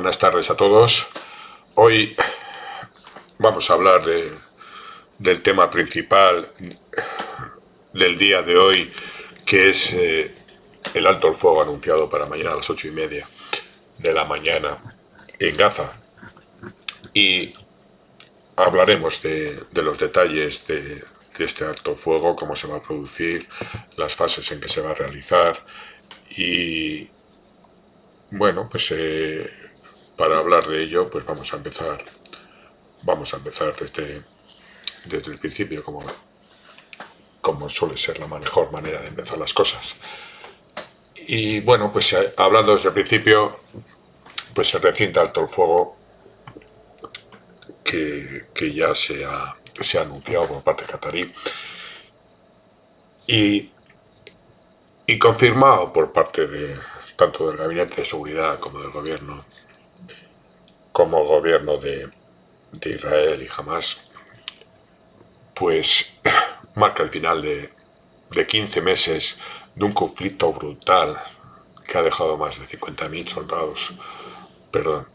buenas tardes a todos. Hoy vamos a hablar del tema principal del día de hoy, que es el alto el fuego anunciado para mañana a las 8:30 de la mañana en Gaza. Y hablaremos de los detalles de este alto fuego, cómo se va a producir, las fases en que se va a realizar y bueno, pues para hablar de ello, pues vamos a empezar desde el principio, como suele ser la mejor manera de empezar las cosas. Y bueno, pues hablando desde el principio, pues el reciente alto el fuego que ya se ha anunciado por parte catarí y confirmado por parte de tanto del Gabinete de Seguridad como del gobierno de Israel y Hamas, pues marca el final de 15 meses de un conflicto brutal que ha dejado más de 50.000 soldados, perdón,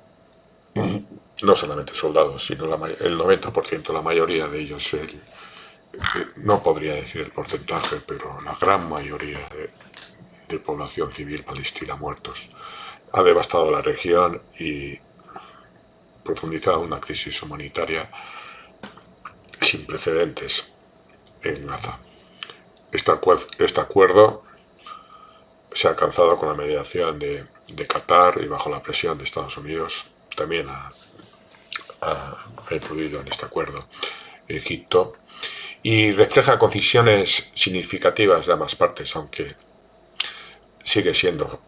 no solamente soldados, sino el 90%, la mayoría de ellos, no podría decir el porcentaje, pero la gran mayoría de población civil palestina muertos. Ha devastado la región y profundizado una crisis humanitaria sin precedentes en Gaza. Este acuerdo se ha alcanzado con la mediación de Qatar y bajo la presión de Estados Unidos. También ha influido en este acuerdo Egipto y refleja concisiones significativas de ambas partes, aunque sigue siendo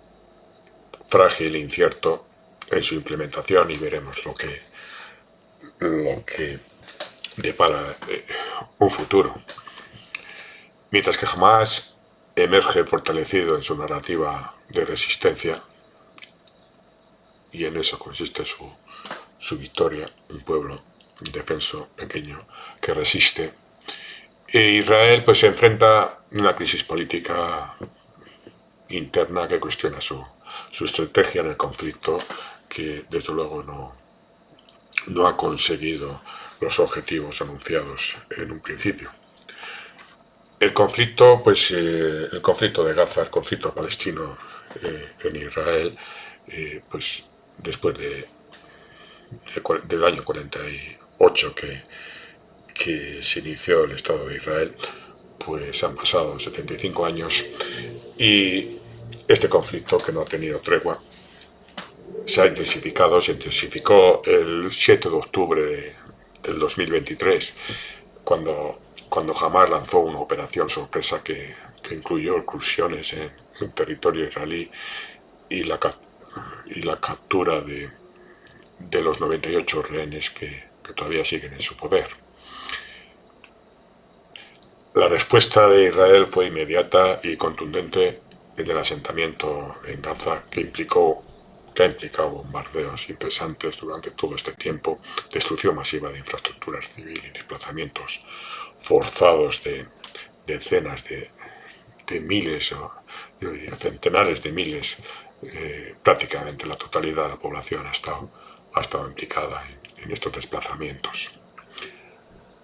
frágil e incierto en su implementación, y veremos lo que depara un futuro. Mientras que Hamas emerge fortalecido en su narrativa de resistencia, y en eso consiste su victoria, un pueblo indefenso, pequeño, que resiste. E Israel pues se enfrenta a una crisis política interna que cuestiona su estrategia en el conflicto, que desde luego no ha conseguido los objetivos anunciados en un principio. El conflicto, el conflicto de Gaza, el conflicto palestino en Israel, pues después del año 48 que se inició el Estado de Israel, pues han pasado 75 años y este conflicto, que no ha tenido tregua, se intensificó el 7 de octubre del 2023, cuando Hamas lanzó una operación sorpresa que incluyó incursiones en territorio israelí y la captura de los 98 rehenes que todavía siguen en su poder. La respuesta de Israel fue inmediata y contundente en el asentamiento en Gaza, que ha implicado bombardeos incesantes durante todo este tiempo, destrucción masiva de infraestructuras civiles y desplazamientos forzados de decenas de miles, o yo diría centenares de miles. Prácticamente la totalidad de la población ha estado implicada en estos desplazamientos.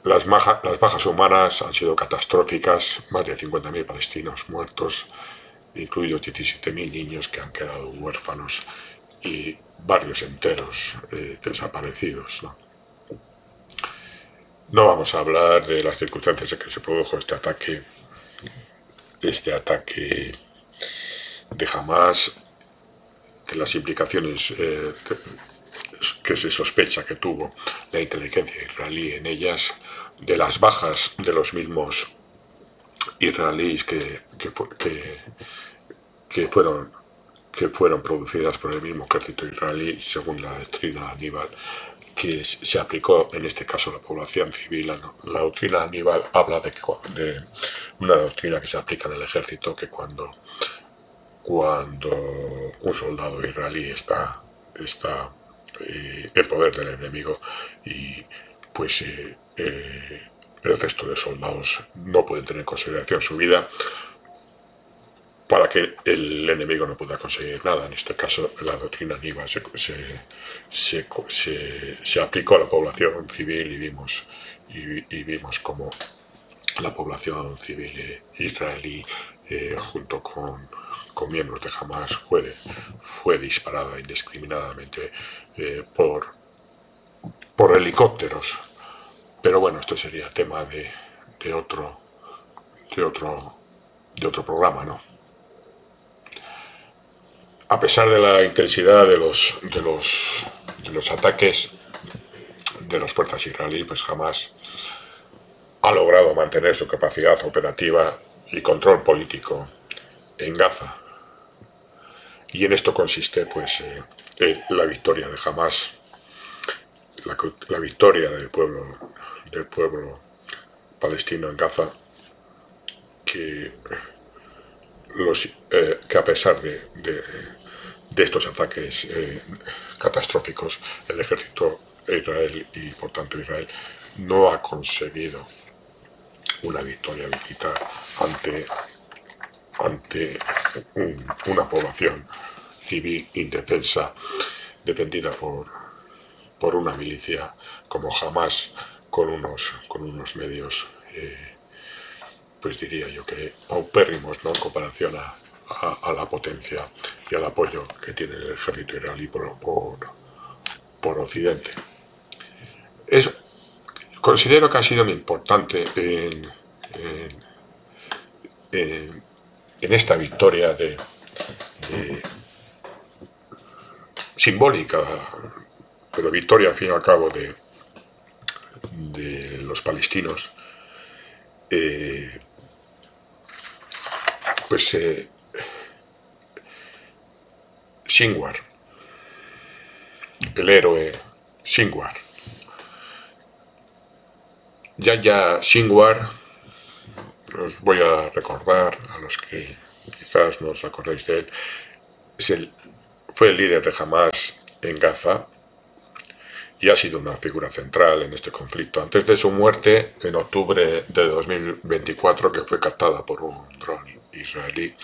Las bajas humanas han sido catastróficas, más de 50.000 palestinos muertos, incluidos 17.000 niños que han quedado huérfanos y barrios enteros desaparecidos. No vamos a hablar de las circunstancias en que se produjo este ataque de Hamas, de las implicaciones que se sospecha que tuvo la inteligencia israelí en ellas, de las bajas de los mismos israelíes que fueron producidas por el mismo ejército israelí, según la doctrina Aníbal, que se aplicó en este caso a la población civil. La doctrina Aníbal habla de una doctrina que se aplica en el ejército, que cuando un soldado israelí está en poder del enemigo, y pues el resto de soldados no pueden tener en consideración su vida para que el enemigo no pueda conseguir nada. En este caso, la doctrina Niva se aplicó a la población civil y vimos cómo la población civil israelí, junto con miembros de Hamas, fue disparada indiscriminadamente por helicópteros. Pero bueno, esto sería tema de otro programa, ¿no? A pesar de la intensidad de los ataques de las fuerzas israelíes, pues Hamas ha logrado mantener su capacidad operativa y control político en Gaza. Y en esto consiste, pues, la victoria de Hamas, la victoria del pueblo palestino en Gaza, que a pesar de estos ataques catastróficos, el ejército de Israel y por tanto Israel no ha conseguido una victoria militar ante una población civil indefensa defendida por una milicia como Hamas, con unos medios, pues diría yo que paupérrimos, ¿no?, en comparación a la potencia y al apoyo que tiene el ejército israelí por Occidente. Considero que ha sido muy importante en esta victoria simbólica, pero victoria al fin y al cabo de los palestinos, pues Sinwar, el héroe Sinwar. Yahya Sinwar, os voy a recordar a los que quizás no os acordéis de él, fue el líder de Hamas en Gaza y ha sido una figura central en este conflicto. Antes de su muerte, en octubre de 2024, que fue captada por un dron israelí,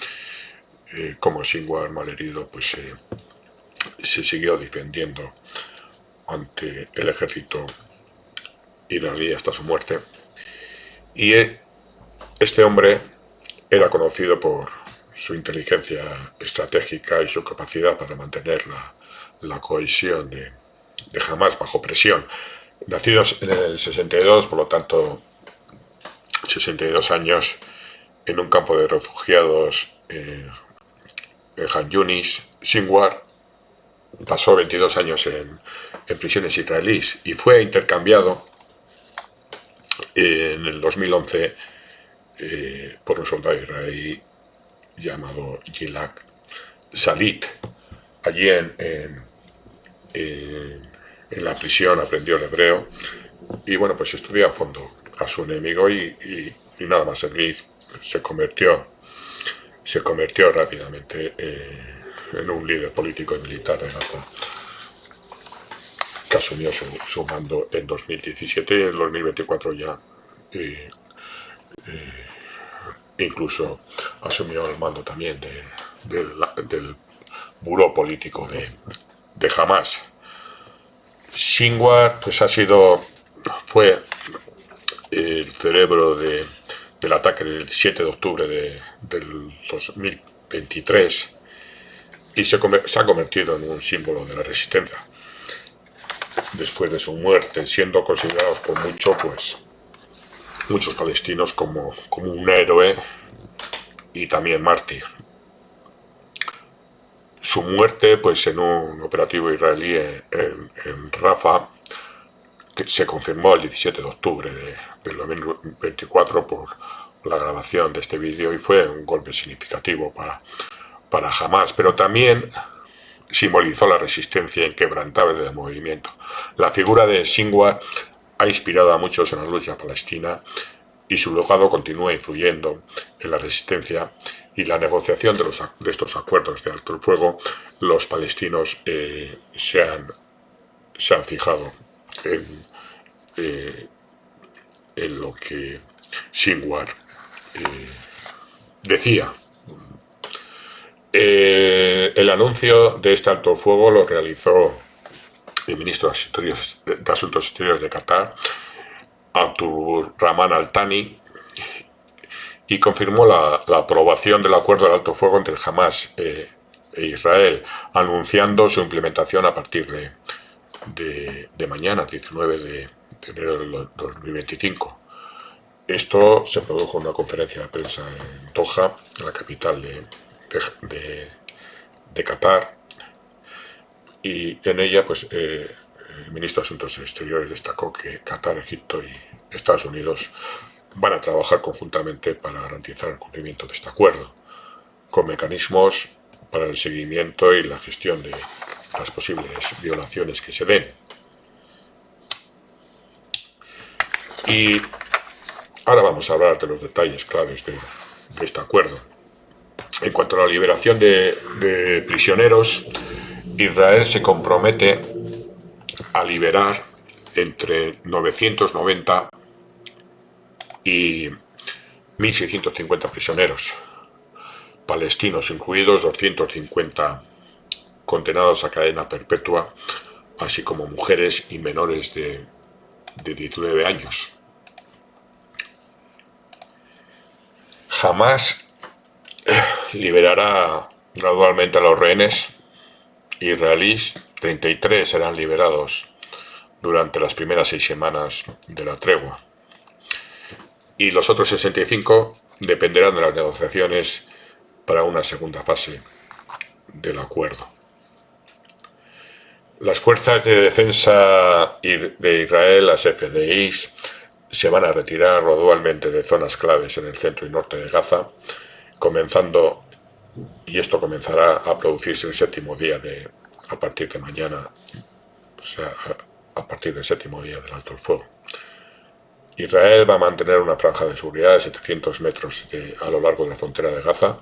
como Sinwar, malherido, pues se siguió defendiendo ante el ejército israelí hasta su muerte. Y este hombre era conocido por su inteligencia estratégica y su capacidad para mantener la cohesión de Hamas bajo presión. Nacidos en el 62, por lo tanto 62 años en un campo de refugiados en Han Yunis, Sinwar pasó 22 años en prisiones israelíes y fue intercambiado en el 2011 por un soldado israelí llamado Gilad Shalit. Allí en la prisión aprendió el hebreo y bueno, pues estudió a fondo a su enemigo y nada más allí se convirtió rápidamente en un líder político y militar de Gaza, que asumió su mando en 2017 y en 2024 ya incluso asumió el mando también del buró político de Hamas. Sinwar pues fue el cerebro del ataque del 7 de octubre del 2023 y se ha convertido en un símbolo de la resistencia después de su muerte, siendo considerado por muchos palestinos como un héroe y también mártir. Su muerte, pues en un operativo israelí en Rafah, que se confirmó el 17 de octubre del 2024 por la grabación de este vídeo, y fue un golpe significativo para Hamas, pero también simbolizó la resistencia inquebrantable del movimiento. La figura de Sinwar ha inspirado a muchos en la lucha palestina y su legado continúa influyendo en la resistencia y la negociación de estos acuerdos de alto el fuego. Los palestinos se han fijado en lo que Sinwar decía. El anuncio de este alto el fuego lo realizó el ministro de Asuntos Exteriores de Qatar, Abdulrahman Al-Thani, y confirmó la aprobación del acuerdo del alto fuego entre Hamas e Israel, anunciando su implementación a partir de mañana, 19 de enero de 2025. Esto se produjo en una conferencia de prensa en Doha, la capital de Qatar, y en ella pues, el ministro de Asuntos Exteriores destacó que Qatar, Egipto y Estados Unidos van a trabajar conjuntamente para garantizar el cumplimiento de este acuerdo, con mecanismos para el seguimiento y la gestión de las posibles violaciones que se den. Y ahora vamos a hablar de los detalles claves de este acuerdo. En cuanto a la liberación de prisioneros, Israel se compromete a liberar entre 990 y 1.650 prisioneros, palestinos incluidos, 250 condenados a cadena perpetua, así como mujeres y menores de 19 años. Hamas liberará gradualmente a los rehenes israelíes. 33 serán liberados durante las primeras 6 semanas de la tregua, y los otros 65 dependerán de las negociaciones para una segunda fase del acuerdo. Las fuerzas de defensa de Israel, las FDIs, se van a retirar gradualmente de zonas claves en el centro y norte de Gaza, y esto comenzará a producirse el séptimo día a partir de mañana, o sea, a partir del séptimo día del alto el fuego. Israel va a mantener una franja de seguridad de 700 metros a lo largo de la frontera de Gaza,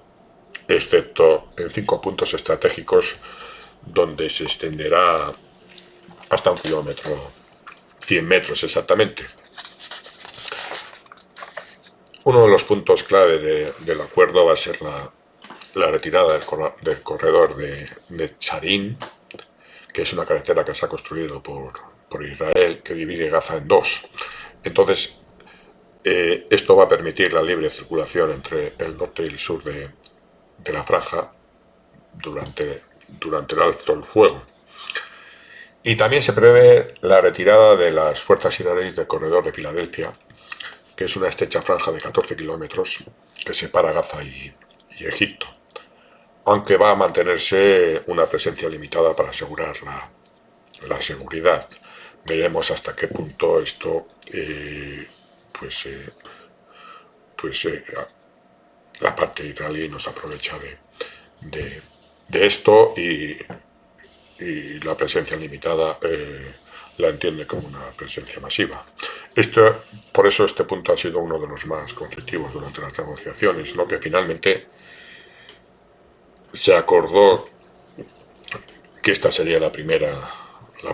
excepto en 5 puntos estratégicos donde se extenderá hasta 1 kilómetro, 100 metros exactamente. Uno de los puntos clave del acuerdo va a ser la retirada del corredor de Charín, que es una carretera que se ha construido por Israel, que divide Gaza en dos. Entonces, esto va a permitir la libre circulación entre el norte y el sur de la franja durante el alto el fuego. Y también se prevé la retirada de las fuerzas israelíes del corredor de Filadelfia, que es una estrecha franja de 14 kilómetros que separa Gaza y Egipto, aunque va a mantenerse una presencia limitada para asegurar la seguridad. Veremos hasta qué punto esto la parte israelí nos aprovecha de esto, y la presencia limitada la entiende como una presencia masiva. Por eso este punto ha sido uno de los más conflictivos durante las negociaciones, ¿no? Que finalmente se acordó que esta sería la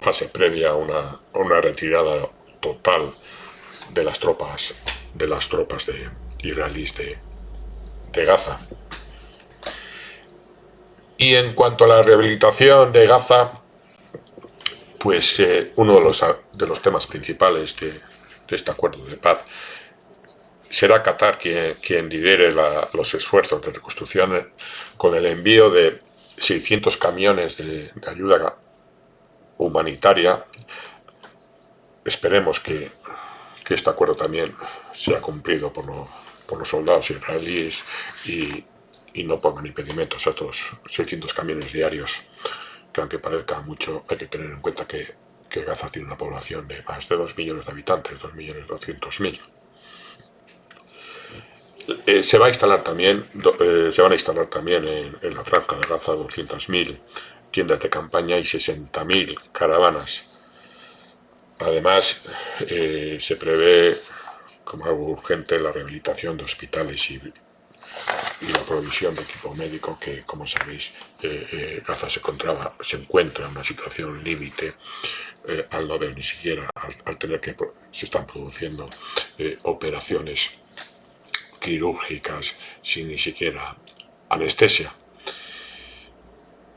fase previa a una retirada total de las tropas israelíes de Gaza. Y en cuanto a la rehabilitación de Gaza, pues uno de los temas principales de este acuerdo de paz será Qatar quien lidere los esfuerzos de reconstrucción, con el envío de 600 camiones de ayuda humanitaria. Esperemos que este acuerdo también sea cumplido por los soldados israelíes y no pongan impedimentos a estos 600 camiones diarios, que aunque parezca mucho, hay que tener en cuenta que Gaza tiene una población de más de 2 millones de habitantes, 2.200.000. Se van a instalar también en la franja de Gaza 200.000 tiendas de campaña y 60.000 caravanas. Además, se prevé como algo urgente la rehabilitación de hospitales y la provisión de equipo médico, que, como sabéis, Gaza se encuentra en una situación límite, al no haber ni siquiera, al tener que se están produciendo operaciones quirúrgicas sin ni siquiera anestesia.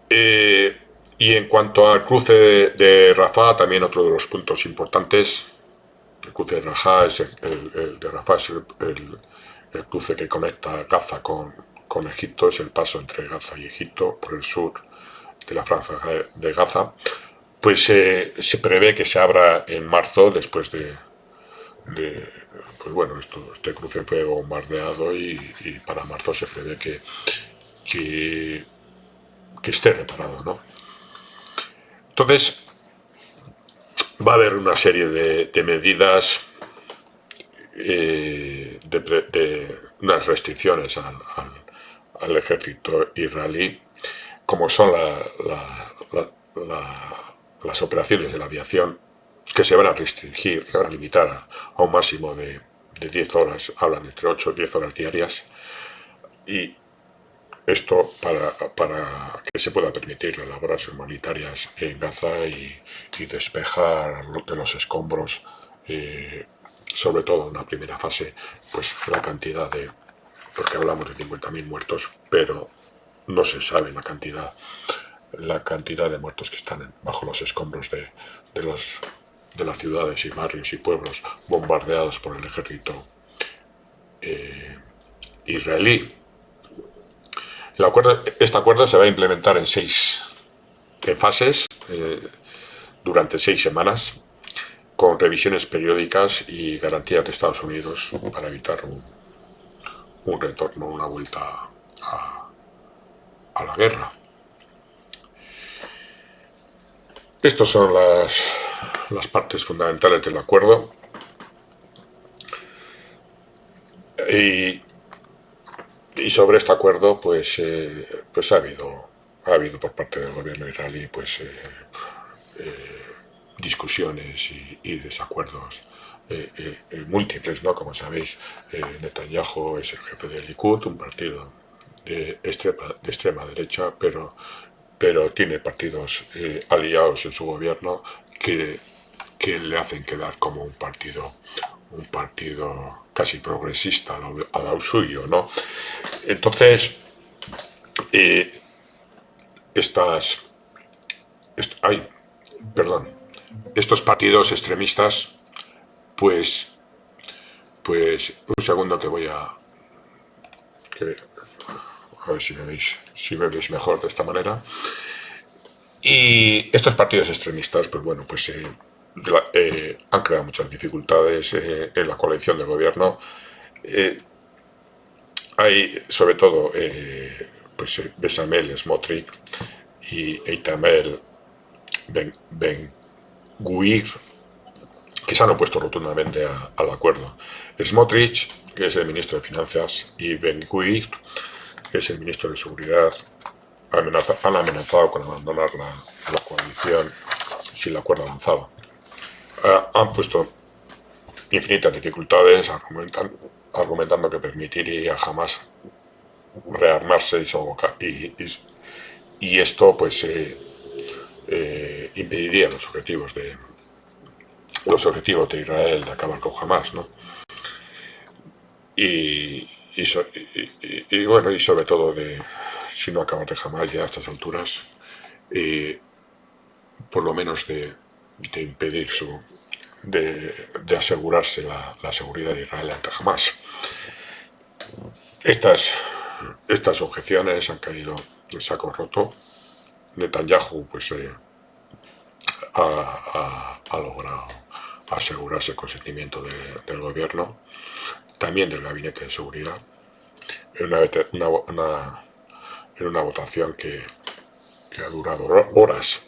Y en cuanto al cruce de Rafah, también otro de los puntos importantes. El cruce de Rafah es el de Rafah es el cruce que conecta Gaza con Egipto, es el paso entre Gaza y Egipto por el sur de la franja de Gaza. Pues se prevé que se abra en marzo, después de pues bueno, este cruce fue bombardeado y para marzo se prevé que, que esté reparado, ¿no? Entonces, va a haber una serie de medidas, de unas restricciones al ejército israelí, como son las operaciones de la aviación, que se van a restringir, se van a limitar a un máximo de 10 horas, hablan entre 8 y 10 horas diarias, y esto para que se pueda permitir las labores humanitarias en Gaza y despejar de los escombros, sobre todo en una primera fase, pues la cantidad porque hablamos de 50.000 muertos, pero no se sabe la cantidad de muertos que están bajo los escombros de las ciudades y barrios y pueblos bombardeados por el ejército israelí. Este acuerdo se va a implementar en fases, durante 6 semanas, con revisiones periódicas y garantías de Estados Unidos para evitar un retorno, una vuelta a la guerra. Estas son las partes fundamentales del acuerdo. Y sobre este acuerdo, pues ha habido por parte del gobierno israelí, pues discusiones y desacuerdos múltiples, ¿no? Como sabéis, Netanyahu es el jefe del Likud, un partido de extrema derecha, pero tiene partidos aliados en su gobierno que le hacen quedar como un partido casi progresista a lo suyo, ¿no? Entonces, estos partidos extremistas, pues un segundo que voy a ver si me veis mejor de esta manera. Y estos partidos extremistas, pues bueno, pues han creado muchas dificultades en la coalición de gobierno. Hay, sobre todo, pues Bezalel Smotrich y Itamar Ben-Gvir, que se han opuesto rotundamente al acuerdo. Smotrich, que es el ministro de Finanzas, y Ben-Gvir, que es el ministro de Seguridad, han amenazado con abandonar la coalición si el acuerdo avanzaba. Han puesto infinitas dificultades, argumentando que permitiría jamás rearmarse y esto pues impediría los objetivos de Israel de acabar con Hamas, ¿no? Bueno, y sobre todo si no acabar de Hamas ya a estas alturas, por lo menos de impedir de asegurarse la seguridad de Israel ante Hamas. Estas objeciones han caído en saco roto. Netanyahu pues ha logrado asegurarse el consentimiento del gobierno, también del gabinete de seguridad, en una votación que ha durado horas.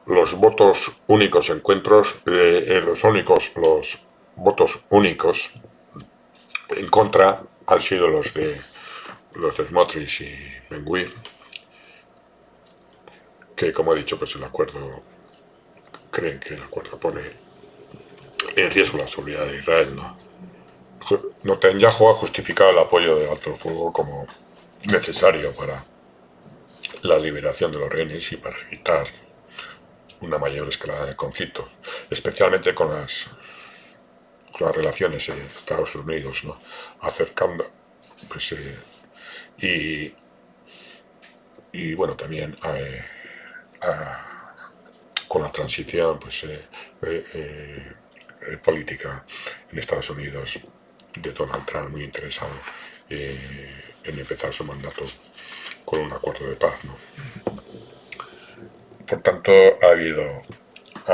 Los votos únicos los votos únicos en contra han sido los de Smotrich y Ben-Gvir, que, como he dicho, pues creen que el acuerdo pone en riesgo la seguridad de Israel, ¿no? Netanyahu ha justificado el apoyo del alto el fuego como necesario para la liberación de los rehenes y para evitar una mayor escalada del conflicto, especialmente con las relaciones en Estados Unidos, ¿no? Acercando, pues, y bueno, también con la transición pues, política en Estados Unidos de Donald Trump, muy interesado en empezar su mandato con un acuerdo de paz, ¿no? Por tanto, ha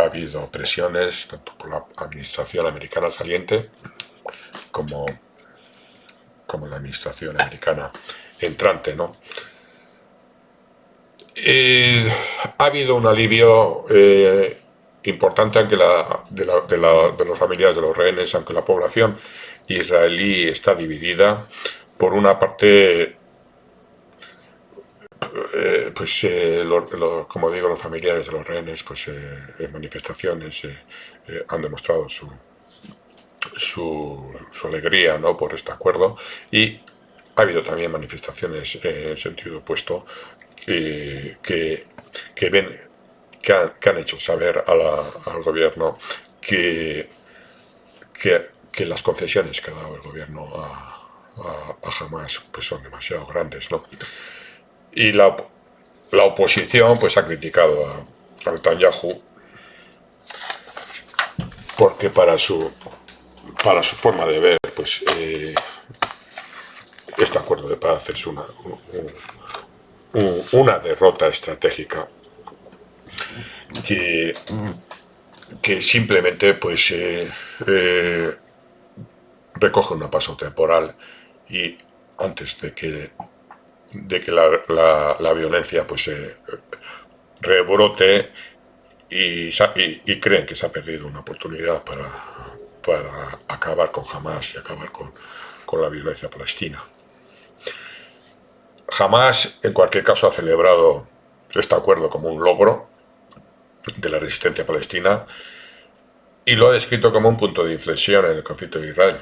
habido presiones tanto por la administración americana saliente como la administración americana entrante, ¿no? Ha habido un alivio importante aunque de los familiares de los rehenes, aunque la población israelí está dividida. Por una parte, como digo, los familiares de los rehenes, pues en manifestaciones han demostrado su alegría, ¿no?, por este acuerdo, y ha habido también manifestaciones en sentido opuesto que han hecho saber al gobierno que las concesiones que ha dado el gobierno a Hamas pues son demasiado grandes, ¿no? Y la oposición pues ha criticado a Netanyahu porque para su forma de ver pues este acuerdo de paz es una derrota estratégica que simplemente pues recoge un paso temporal y antes de que la violencia pues rebrote y creen que se ha perdido una oportunidad para acabar con Hamas y acabar con la violencia palestina. Hamas, en cualquier caso, ha celebrado este acuerdo como un logro de la resistencia palestina y lo ha descrito como un punto de inflexión en el conflicto de Israel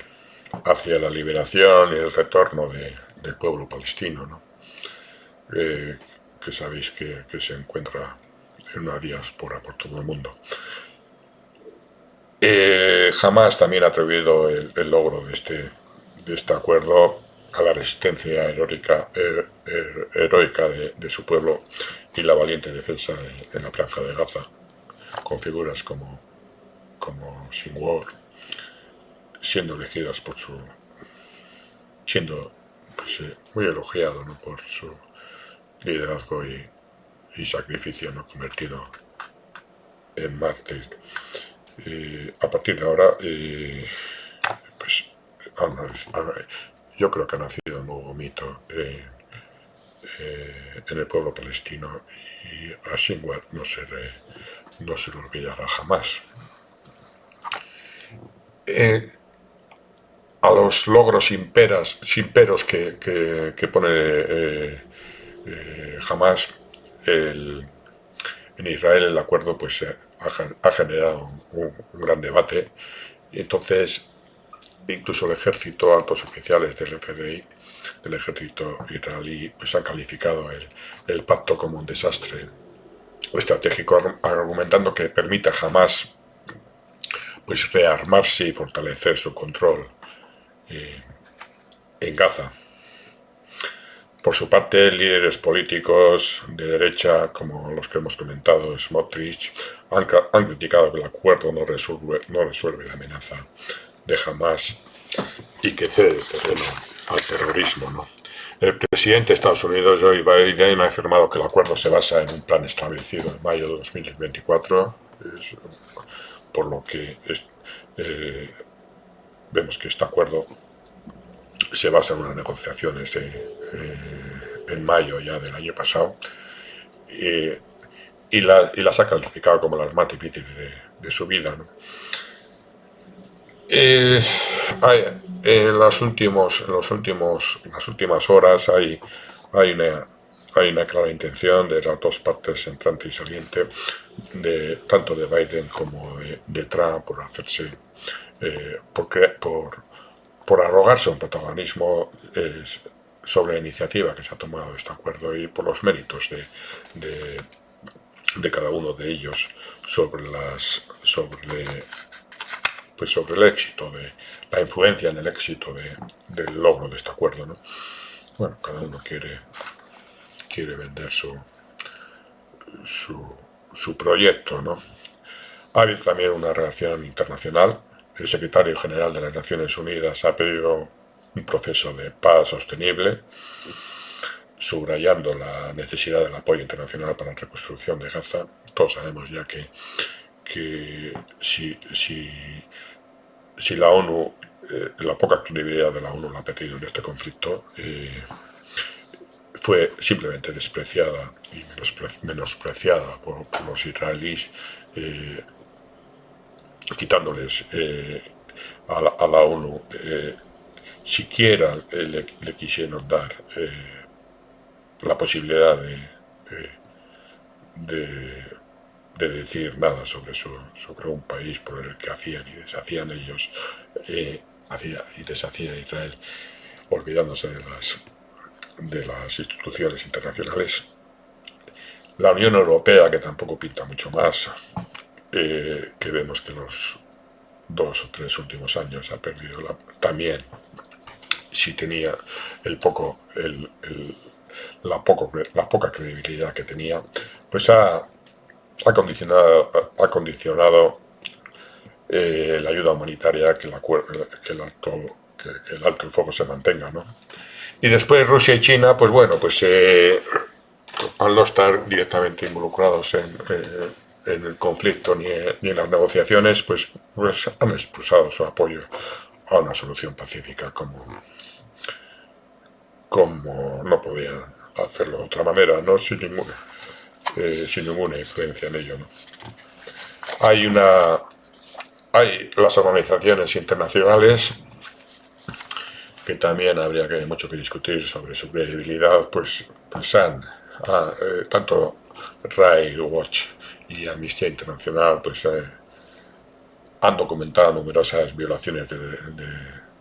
hacia la liberación y el retorno del pueblo palestino, ¿no? Que sabéis que se encuentra en una diáspora por todo el mundo. Jamás también ha atribuido el logro de este acuerdo a la resistencia heroica de su pueblo y la valiente defensa en la franja de Gaza, con figuras como Sinwar siendo elegidas siendo pues, muy elogiado, ¿no?, por su liderazgo y sacrificio, ¿no?, convertido en mártir. A partir de ahora, pues yo creo que ha nacido un nuevo mito en el pueblo palestino y a Sinwar no se le olvidará jamás. A los logros sin peros que pone Hamas en Israel, el acuerdo pues ha generado un gran debate. Y entonces incluso el ejército, altos oficiales del FDI, del ejército israelí, pues han calificado el pacto como un desastre estratégico, argumentando que permite jamás pues rearmarse y fortalecer su control en Gaza. Por su parte, líderes políticos de derecha, como los que hemos comentado, Smotrich, han criticado que el acuerdo no resuelve la amenaza de Hamas y que cede terreno al terrorismo, ¿no? El presidente de Estados Unidos, Joe Biden, ha afirmado que el acuerdo se basa en un plan establecido en mayo de 2024, por lo que vemos que este acuerdo se basa en unas negociaciones en mayo ya del año pasado y las ha calificado como las más difíciles de su vida, ¿no? En las últimas horas hay una clara intención de las dos partes, entrante y saliente, tanto de Biden como de Trump, por hacerse por arrogarse un protagonismo sobre la iniciativa que se ha tomado este acuerdo y por los méritos de cada uno de ellos sobre el éxito, la influencia en el éxito del logro de este acuerdo, ¿no? Bueno, cada uno quiere vender su proyecto, ¿no? Ha habido también una reacción internacional. El secretario general de las Naciones Unidas ha pedido un proceso de paz sostenible, subrayando la necesidad del apoyo internacional para la reconstrucción de Gaza. Todos sabemos ya que si la ONU, la poca credibilidad de la ONU la ha perdido en este conflicto, fue simplemente despreciada y menospreciada por los israelíes, quitándoles a la ONU siquiera le quisieron dar la posibilidad de decir nada sobre un país por el que hacían y deshacían ellos, hacía y deshacía Israel, olvidándose de las instituciones internacionales. La Unión Europea, que tampoco pinta mucho más, que vemos que los 2 o 3 últimos años ha perdido también, si tenía la poca credibilidad que tenía, pues ha condicionado la ayuda humanitaria, que el alto el fuego se mantenga, ¿no? Y después Rusia y China, pues bueno, pues al no estar directamente involucrados en el conflicto ni en las negociaciones, pues han expulsado su apoyo a una solución pacífica, como no podían hacerlo de otra manera, ¿no? Sin ninguna influencia en ello, ¿no? Hay las organizaciones internacionales, que también habría mucho que discutir sobre su credibilidad, pues tanto Rights Watch y Amnistía Internacional pues han documentado numerosas violaciones de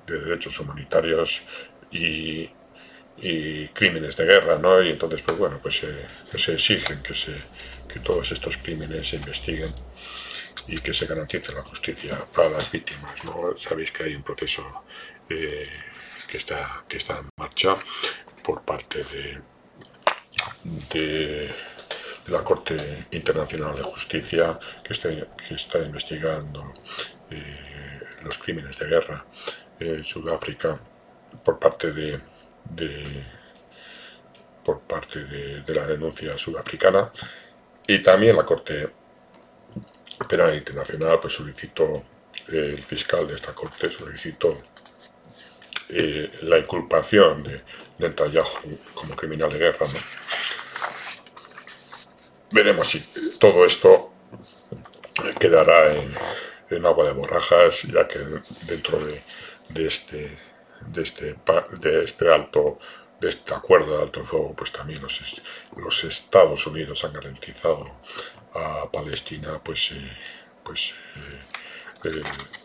derechos humanitarios y crímenes de guerra, ¿no? Y entonces, pues bueno, pues se exigen que todos estos crímenes se investiguen y que se garantice la justicia para las víctimas, ¿no? Sabéis que hay un proceso que está en marcha por parte de la Corte Internacional de Justicia, que está investigando los crímenes de guerra en Sudáfrica por parte de la denuncia sudafricana. Y también la Corte Penal Internacional pues solicitó, el fiscal de esta corte solicitó la inculpación de Netanyahu como criminal de guerra, ¿no? Veremos si todo esto quedará en agua de borrajas, ya que dentro de este acuerdo de alto fuego, pues también los Estados Unidos han garantizado a Palestina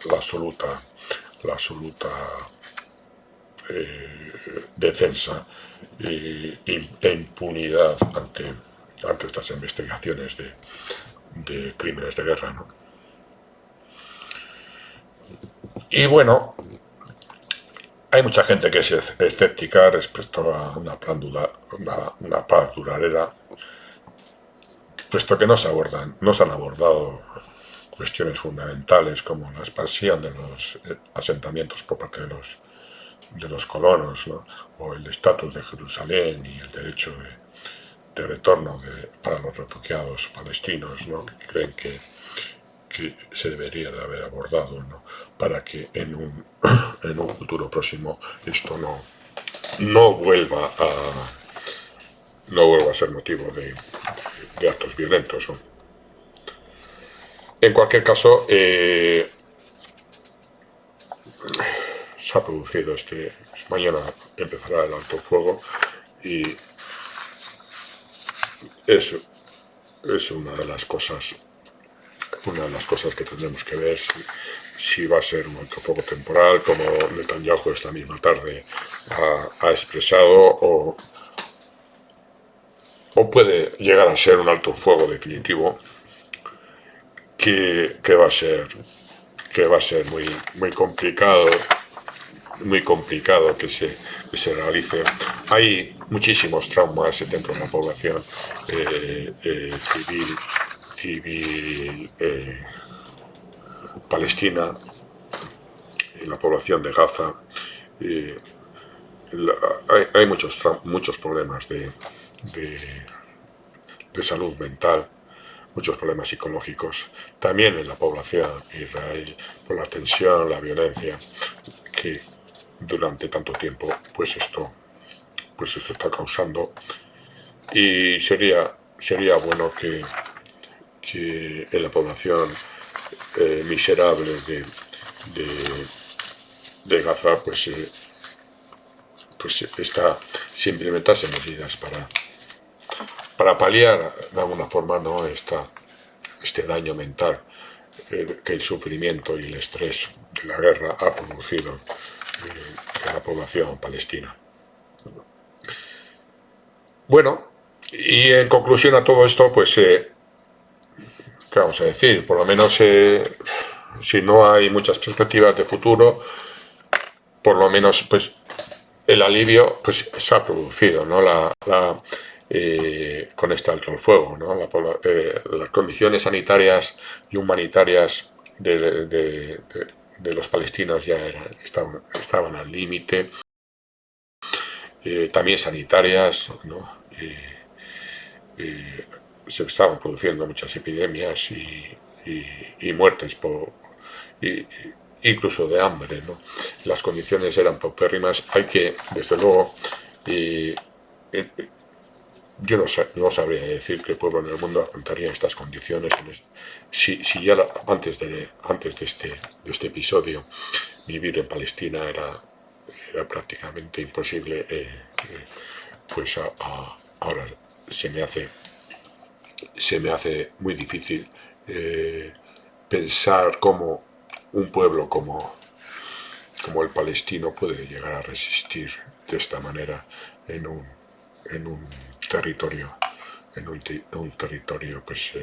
la absoluta defensa e impunidad ante estas investigaciones de crímenes de guerra, ¿no? Y bueno, hay mucha gente que es escéptica respecto a una paz duradera, puesto que no se han abordado cuestiones fundamentales como la expansión de los asentamientos por parte de los colonos, ¿no? O el estatus de Jerusalén y el derecho de retorno para los refugiados palestinos, ¿no? Que creen que se debería de haber abordado, ¿no? Para que en un futuro próximo esto no vuelva a ser motivo de actos violentos, ¿no? En cualquier caso, se ha producido mañana empezará el alto fuego, y eso es una de las cosas que tendremos que ver, si va a ser un alto fuego temporal, como Netanyahu esta misma tarde ha expresado, o puede llegar a ser un alto fuego definitivo que va a ser muy, muy complicado muy complicado que se realice. Hay muchísimos traumas dentro de la población civil palestina, en la población de Gaza. Hay muchos problemas de salud mental, muchos problemas psicológicos, también en la población de Israel, por la tensión, la violencia, que durante tanto tiempo pues esto está causando. Y sería bueno que en la población miserable de Gaza pues se implementasen medidas para paliar de alguna forma, ¿no?, este daño mental que el sufrimiento y el estrés de la guerra ha producido en la población palestina. Bueno, y en conclusión a todo esto, pues, ¿qué vamos a decir? Por lo menos, si no hay muchas perspectivas de futuro, por lo menos, pues, el alivio pues se ha producido, ¿no? Con este alto el fuego, ¿no? Las condiciones sanitarias y humanitarias de los palestinos ya estaban al límite, también sanitarias, ¿no? Se estaban produciendo muchas epidemias y muertes incluso de hambre, ¿no? Las condiciones eran paupérrimas. Hay que, desde luego, yo no sabría decir qué pueblo en el mundo aguantaría estas condiciones. Si ya antes de este episodio vivir en Palestina era prácticamente imposible, pues ahora se me hace muy difícil pensar cómo un pueblo como el palestino puede llegar a resistir de esta manera en un territorio pues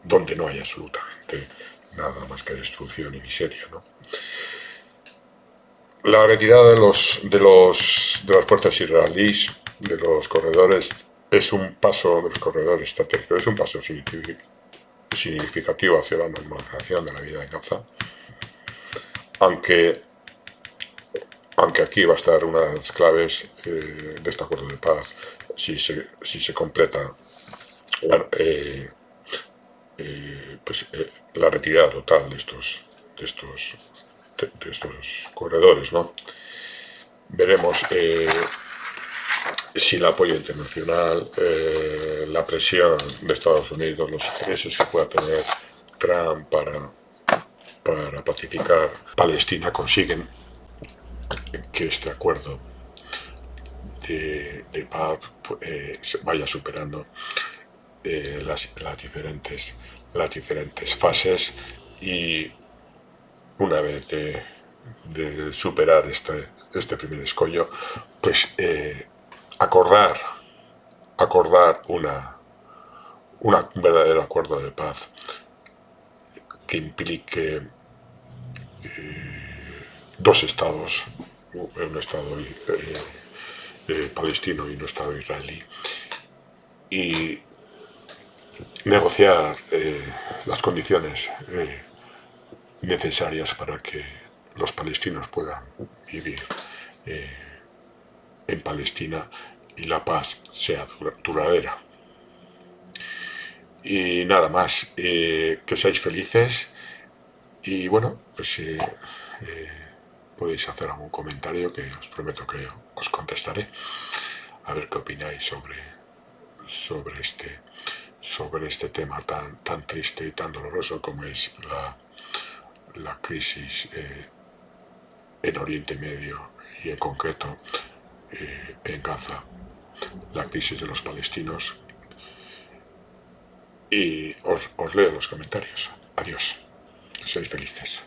donde no hay absolutamente nada más que destrucción y miseria, ¿no? La retirada de las fuerzas israelíes de los corredores es un paso, de los corredores estratégicos, es un paso significativo hacia la normalización de la vida en Gaza, aunque aquí va a estar una de las claves de este acuerdo de paz, si se completa la retirada total de estos corredores, ¿no? Veremos si el apoyo internacional, la presión de Estados Unidos, los intereses que pueda tener Trump para pacificar Palestina consiguen que este acuerdo de paz vaya superando las diferentes fases, y una vez de superar este primer escollo, pues acordar un verdadero acuerdo de paz que implique dos estados, un estado palestino y un estado israelí, y negociar las condiciones necesarias para que los palestinos puedan vivir en Palestina y la paz sea duradera. Y nada más, que seáis felices, y bueno, pues podéis hacer algún comentario que os prometo que os contestaré, a ver qué opináis sobre este tema tan triste y tan doloroso como es la crisis en Oriente Medio, y en concreto en Gaza, la crisis de los palestinos. Y os leo los comentarios. Adiós. Seáis felices.